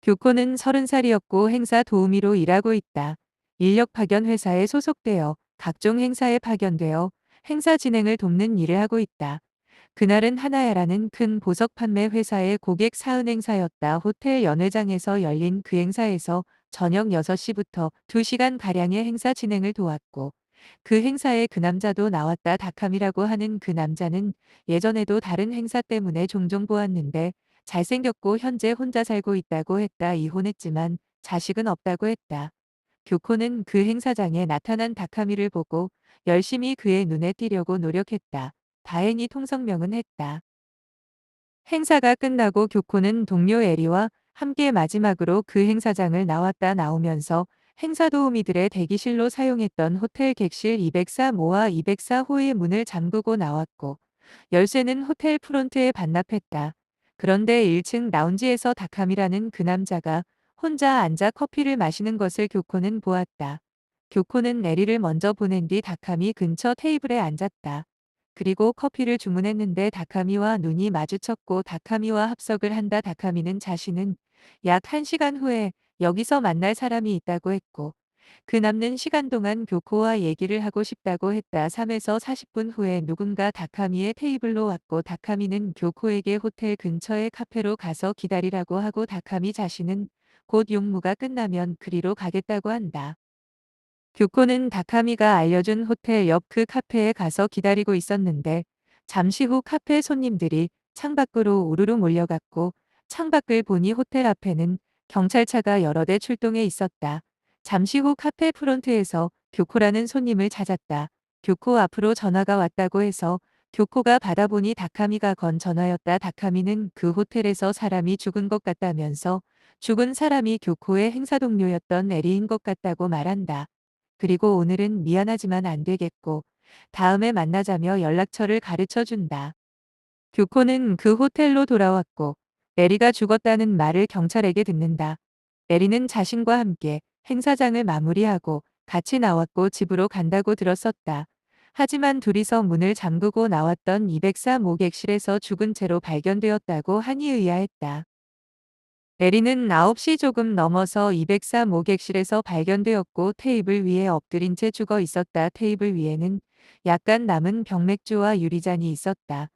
교코는 30살이었고 행사 도우미로 일하고 있다. 인력 파견 회사에 소속되어 각종 행사에 파견되어 행사 진행을 돕는 일을 하고 있다. 그날은 하나야라는 큰 보석 판매 회사의 고객 사은 행사였다. 호텔 연회장에서 열린 그 행사에서 저녁 6시부터 2시간가량의 행사 진행을 도왔고 그 행사에 그 남자도 나왔다. 다캄이라고 하는 그 남자는 예전에도 다른 행사 때문에 종종 보았는데 잘생겼고 현재 혼자 살고 있다고 했다. 이혼했지만 자식은 없다고 했다. 교코는 그 행사장에 나타난 다카미를 보고 열심히 그의 눈에 띄려고 노력했다. 다행히 통성명은 했다. 행사가 끝나고 교코는 동료 에리와 함께 마지막으로 그 행사장을 나왔다. 나오면서 행사 도우미들의 대기실로 사용했던 호텔 객실 204호와 204호의 문을 잠그고 나왔고 열쇠는 호텔 프론트에 반납했다. 그런데 1층 라운지에서 다캄이라는 그 남자가 혼자 앉아 커피를 마시는 것을 교코는 보았다. 교코는 에리를 먼저 보낸 뒤 다카미 근처 테이블에 앉았다. 그리고 커피를 주문했는데 다카미와 눈이 마주쳤고 다카미와 합석을 한다. 다카미는 자신은 약 1시간 후에 여기서 만날 사람이 있다고 했고 그 남는 시간 동안 교코와 얘기를 하고 싶다고 했다. 3에서 40분 후에 누군가 다카미의 테이블로 왔고 다카미는 교코에게 호텔 근처의 카페로 가서 기다리라고 하고 다카미 자신은 곧 용무가 끝나면 그리로 가겠다고 한다. 교코는 다카미가 알려준 호텔 옆 그 카페에 가서 기다리고 있었는데 잠시 후 카페 손님들이 창밖으로 우르르 몰려갔고 창밖을 보니 호텔 앞에는 경찰차가 여러 대 출동해 있었다. 잠시 후 카페 프론트에서 교코라는 손님을 찾았다. 교코 앞으로 전화가 왔다고 해서 교코가 받아보니 다카미가 건 전화였다. 다카미는 그 호텔에서 사람이 죽은 것 같다면서 죽은 사람이 교코의 행사 동료였던 에리인 것 같다고 말한다. 그리고 오늘은 미안하지만 안 되겠고 다음에 만나자며 연락처를 가르쳐 준다. 교코는 그 호텔로 돌아왔고 메리가 죽었다는 말을 경찰에게 듣는다. 메리는 자신과 함께 행사장을 마무리하고 같이 나왔고 집으로 간다고 들었었다. 하지만 둘이서 문을 잠그고 나왔던 204 모객실에서 죽은 채로 발견되었다고 한이 의아했다. 메리는 9시 조금 넘어서 204 모객실에서 발견되었고 테이블 위에 엎드린 채 죽어 있었다. 테이블 위에는 약간 남은 병맥주와 유리잔이 있었다.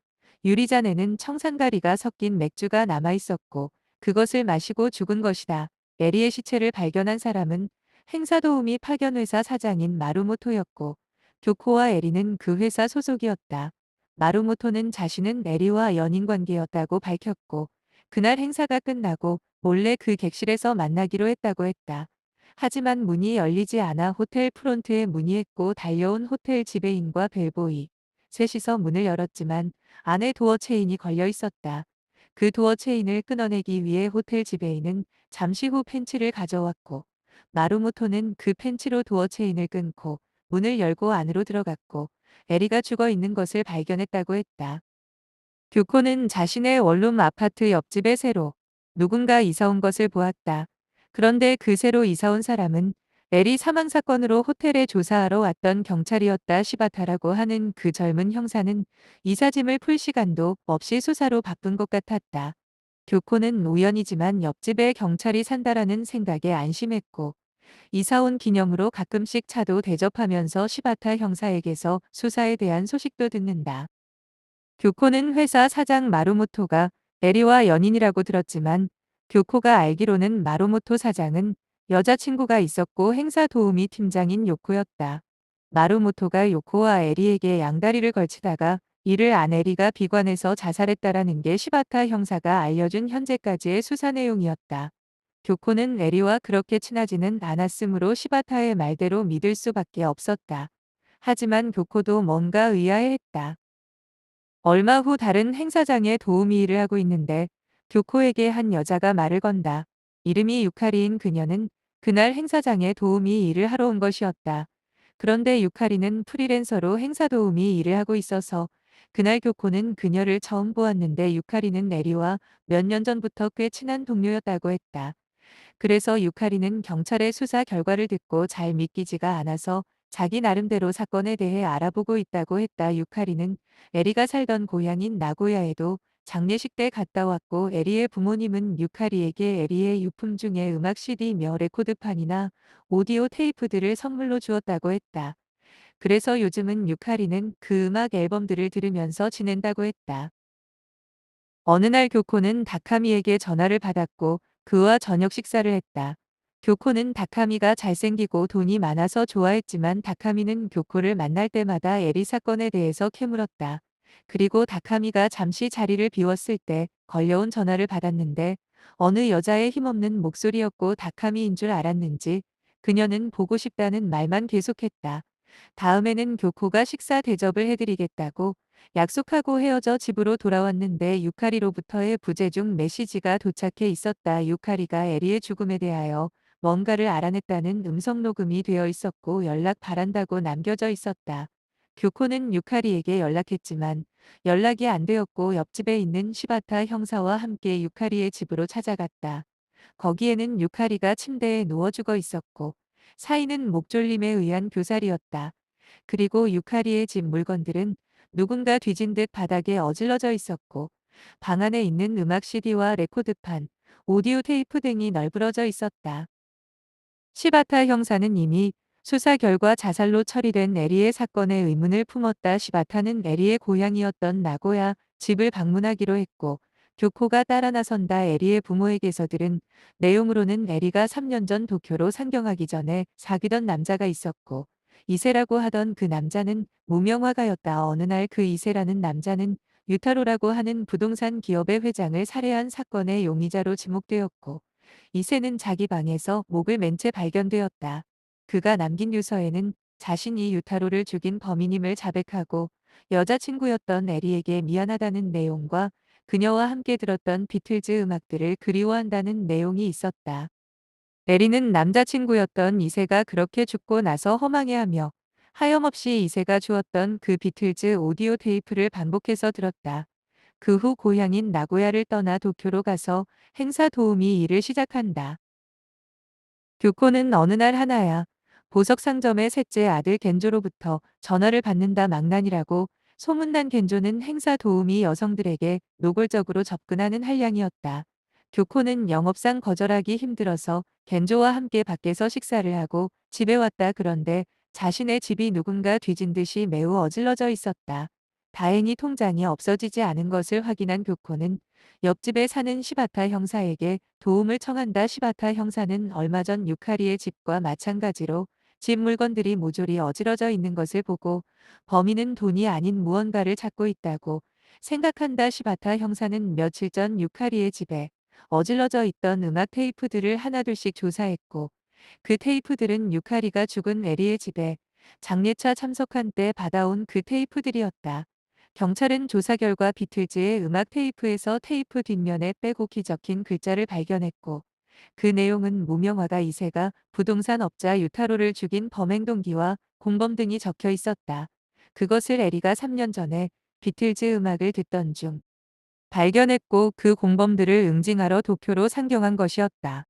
유리잔에는 청산가리가 섞인 맥주가 남아 있었고 그것을 마시고 죽은 것이다. 메리의 시체를 발견한 사람은 행사도우미 파견회사 사장인 마루모토였고 교코와 에리는 그 회사 소속이었다. 마루모토는 자신은 에리와 연인관계였다고 밝혔고 그날 행사가 끝나고 몰래 그 객실에서 만나기로 했다고 했다. 하지만 문이 열리지 않아 호텔 프론트에 문의했고 달려온 호텔 지배인과 벨보이 셋이서 문을 열었지만 안에 도어 체인이 걸려 있었다. 그 도어 체인을 끊어내기 위해 호텔 지배인은 잠시 후 펜치를 가져왔고 마루모토는 그 펜치로 도어 체인을 끊고 문을 열고 안으로 들어갔고 에리가 죽어 있는 것을 발견했다고 했다. 교코는 자신의 원룸 아파트 옆집에 새로 누군가 이사 온 것을 보았다. 그런데 그 새로 이사 온 사람은 메리 사망 사건으로 호텔에 조사하러 왔던 경찰이었다. 시바타라고 하는 그 젊은 형사는 이삿짐을 풀 시간도 없이 수사로 바쁜 것 같았다. 교코는 우연이지만 옆집에 경찰이 산다라는 생각에 안심했고 이사 온 기념으로 가끔씩 차도 대접하면서 시바타 형사에게서 수사에 대한 소식도 듣는다. 교코는 회사 사장 마루모토가 에리와 연인이라고 들었지만 교코가 알기로는 마루모토 사장은 여자친구가 있었고 행사 도우미 팀장인 요코였다. 마루모토가 요코와 에리에게 양다리를 걸치다가 이를 안 에리가 비관해서 자살했다라는 게 시바타 형사가 알려준 현재까지의 수사 내용이었다. 교코는 에리와 그렇게 친하지는 않았으므로 시바타의 말대로 믿을 수밖에 없었다. 하지만 교코도 뭔가 의아해했다. 얼마 후 다른 행사장에 도우미 일을 하고 있는데 교코에게 한 여자가 말을 건다. 이름이 유카리인 그녀는 그날 행사장에 도우미 일을 하러 온 것이었다. 그런데 유카리는 프리랜서로 행사 도우미 일을 하고 있어서 그날 교코는 그녀를 처음 보았는데 유카리는 내리와 몇 년 전부터 꽤 친한 동료였다고 했다. 그래서 유카리는 경찰의 수사 결과를 듣고 잘 믿기지가 않아서 자기 나름대로 사건에 대해 알아보고 있다고 했다. 유카리는 에리가 살던 고향인 나고야에도 장례식 때 갔다 왔고 에리의 부모님은 유카리에게 에리의 유품 중에 음악 CD며 레코드판이나 오디오 테이프들을 선물로 주었다고 했다. 그래서 요즘은 유카리는 그 음악 앨범들을 들으면서 지낸다고 했다. 어느 날 교코는 다카미에게 전화를 받았고 그와 저녁 식사를 했다. 교코는 다카미가 잘생기고 돈이 많아서 좋아했지만 다카미는 교코를 만날 때마다 에리 사건에 대해서 캐물었다. 그리고 다카미가 잠시 자리를 비웠을 때 걸려온 전화를 받았는데 어느 여자의 힘없는 목소리였고 다카미인 줄 알았는지 그녀는 보고 싶다는 말만 계속했다. 다음에는 교코가 식사 대접을 해드리겠다고 약속하고 헤어져 집으로 돌아왔는데 유카리로부터의 부재중 메시지가 도착해 있었다. 유카리가 에리의 죽음에 대하여 뭔가를 알아냈다는 음성 녹음이 되어 있었고 연락 바란다고 남겨져 있었다. 교코는 유카리에게 연락했지만 연락이 안 되었고 옆집에 있는 시바타 형사와 함께 유카리의 집으로 찾아갔다. 거기에는 유카리가 침대에 누워 죽어 있었고 사인은 목졸림에 의한 교살이었다. 그리고 유카리의 집 물건들은 누군가 뒤진 듯 바닥에 어질러져 있었고 방 안에 있는 음악 CD와 레코드판, 오디오 테이프 등이 널브러져 있었다. 시바타 형사는 이미 수사 결과 자살로 처리된 에리의 사건에 의문을 품었다. 시바타는 에리의 고향이었던 나고야 집을 방문하기로 했고 교코가 따라 나선다. 에리의 부모에게서 들은 내용으로는 에리가 3년 전 도쿄로 상경하기 전에 사귀던 남자가 있었고 이세라고 하던 그 남자는 무명화가였다. 어느 날 그 이세라는 남자는 유타로라고 하는 부동산 기업의 회장을 살해한 사건의 용의자로 지목되었고 이세는 자기 방에서 목을 맨 채 발견되었다. 그가 남긴 유서에는 자신이 유타로를 죽인 범인임을 자백하고 여자친구였던 에리에게 미안하다는 내용과 그녀와 함께 들었던 비틀즈 음악들을 그리워한다는 내용이 있었다. 에리는 남자친구였던 이세가 그렇게 죽고 나서 허망해하며 하염없이 이세가 주었던 그 비틀즈 오디오 테이프를 반복해서 들었다. 그 후 고향인 나고야를 떠나 도쿄로 가서 행사 도우미 일을 시작한다. 교코는 어느 날 하나야 보석 상점의 셋째 아들 겐조로부터 전화를 받는다. 망난이라고 소문난 겐조는 행사 도우미 여성들에게 노골적으로 접근하는 한량이었다. 교코는 영업상 거절하기 힘들어서 겐조와 함께 밖에서 식사를 하고 집에 왔다. 그런데 자신의 집이 누군가 뒤진 듯이 매우 어질러져 있었다. 다행히 통장이 없어지지 않은 것을 확인한 교코는 옆집에 사는 시바타 형사에게 도움을 청한다. 시바타 형사는 얼마 전 유카리의 집과 마찬가지로 집 물건들이 모조리 어지러져 있는 것을 보고 범인은 돈이 아닌 무언가를 찾고 있다고 생각한다. 시바타 형사는 며칠 전 유카리의 집에 어질러져 있던 음악 테이프들을 하나둘씩 조사했고 그 테이프들은 유카리가 죽은 에리의 집에 장례차 참석한 때 받아온 그 테이프들이었다. 경찰은 조사 결과 비틀즈의 음악 테이프에서 테이프 뒷면에 빼곡히 적힌 글자를 발견했고 그 내용은 무명화가 이세가 부동산 업자 유타로를 죽인 범행 동기와 공범 등이 적혀 있었다. 그것을 에리가 3년 전에 비틀즈 음악을 듣던 중 발견했고 그 공범들을 응징하러 도쿄로 상경한 것이었다.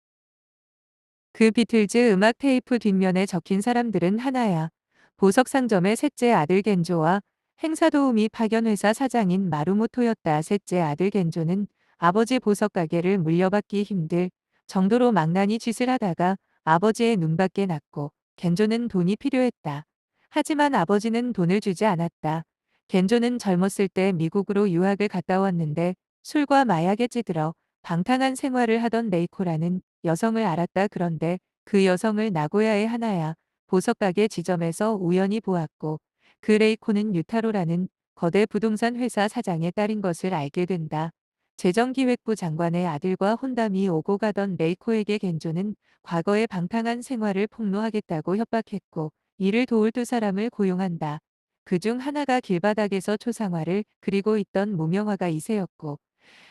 그 비틀즈 음악 테이프 뒷면에 적힌 사람들은 하나야. 보석 상점의 셋째 아들 겐조와 행사도우미 파견회사 사장인 마루모토였다. 셋째 아들 겐조는 아버지 보석 가게를 물려받기 힘들 정도로 망나니 짓을 하다가 아버지의 눈밖에 났고 겐조는 돈이 필요했다. 하지만 아버지는 돈을 주지 않았다. 겐조는 젊었을 때 미국으로 유학을 갔다 왔는데 술과 마약에 찌들어 방탕한 생활을 하던 레이코라는 여성을 알았다. 그런데 그 여성을 나고야의 하나야 보석가게 지점에서 우연히 보았고 그 레이코는 유타로라는 거대 부동산 회사 사장의 딸인 것을 알게 된다. 재정기획부 장관의 아들과 혼담이 오고 가던 레이코에게 겐조는 과거의 방탕한 생활을 폭로하겠다고 협박했고 이를 도울 두 사람을 고용한다. 그중 하나가 길바닥에서 초상화를 그리고 있던 무명화가 이세였고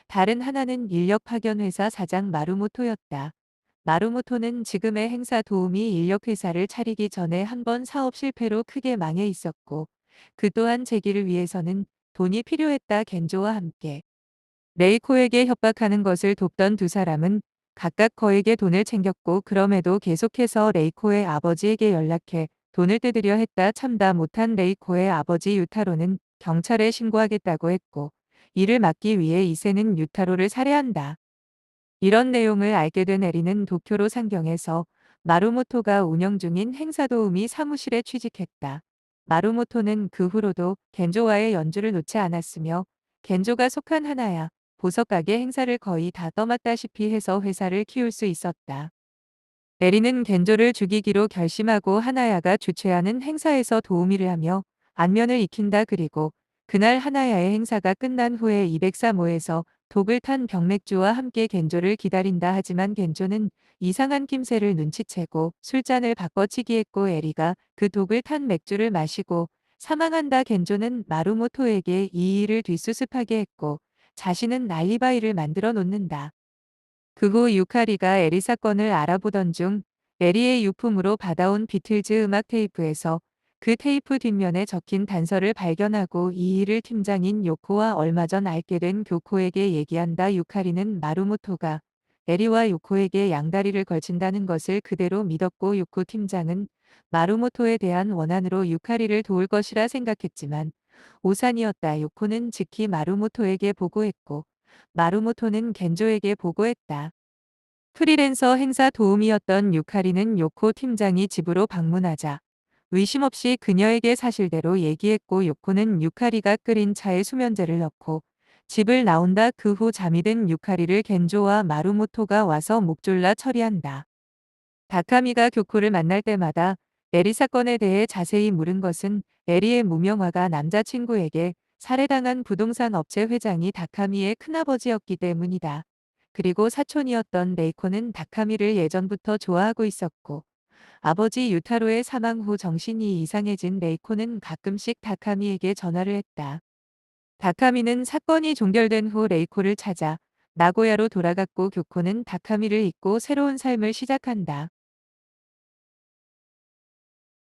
다른 하나는 인력 파견 회사 사장 마루모토였다. 마루모토는 지금의 행사 도우미 인력 회사를 차리기 전에 한 번 사업 실패로 크게 망해 있었고 그 또한 재기를 위해서는 돈이 필요했다. 겐조와 함께 레이코에게 협박하는 것을 돕던 두 사람은 각각 거액의 돈을 챙겼고 그럼에도 계속해서 레이코의 아버지에게 연락해 돈을 떼드려 했다. 참다 못한 레이코의 아버지 유타로는 경찰에 신고하겠다고 했고 이를 막기 위해 이세는 유타로를 살해한다. 이런 내용을 알게 된 에리는 도쿄로 상경해서 마루모토가 운영 중인 행사도우미 사무실에 취직했다. 마루모토는 그 후로도 겐조와의 연주를 놓지 않았으며 겐조가 속한 하나야 보석가게 행사를 거의 다 떠맡다시피 해서 회사를 키울 수 있었다. 에리는 겐조를 죽이기로 결심하고 하나야가 주최하는 행사에서 도우미를 하며 안면을 익힌다. 그리고 그날 하나야의 행사가 끝난 후에 203호에서 독을 탄 병맥주와 함께 겐조를 기다린다. 하지만 겐조는 이상한 낌새를 눈치채고 술잔을 바꿔치기했고 에리가 그 독을 탄 맥주를 마시고 사망한다. 겐조는 마루모토에게 이 일을 뒷수습하게 했고 자신은 알리바이를 만들어 놓는다. 그 후 유카리가 에리 사건을 알아보던 중 에리의 유품으로 받아온 비틀즈 음악 테이프에서 그 테이프 뒷면에 적힌 단서를 발견하고 이 일을 팀장인 요코와 얼마 전 알게 된 교코에게 얘기한다. 유카리는 마루모토가 에리와 요코에게 양다리를 걸친다는 것을 그대로 믿었고 요코 팀장은 마루모토에 대한 원한으로 유카리를 도울 것이라 생각했지만 오산이었다. 요코는 즉히 마루모토에게 보고했고 마루모토는 겐조에게 보고했다. 프리랜서 행사 도우미였던 유카리는 요코 팀장이 집으로 방문하자 의심 없이 그녀에게 사실대로 얘기했고 요코는 유카리가 끓인 차에 수면제를 넣고 집을 나온다. 그 후 잠이 든 유카리를 겐조와 마루모토가 와서 목 졸라 처리한다. 다카미가 교코를 만날 때마다 에리 사건에 대해 자세히 물은 것은 에리의 무명화가 남자친구에게 살해당한 부동산 업체 회장이 다카미의 큰아버지였기 때문이다. 그리고 사촌이었던 레이코는 다카미를 예전부터 좋아하고 있었고 아버지 유타로의 사망 후 정신이 이상해진 레이코는 가끔씩 다카미에게 전화를 했다. 다카미는 사건이 종결된 후 레이코를 찾아 나고야로 돌아갔고 교코는 다카미를 잊고 새로운 삶을 시작한다.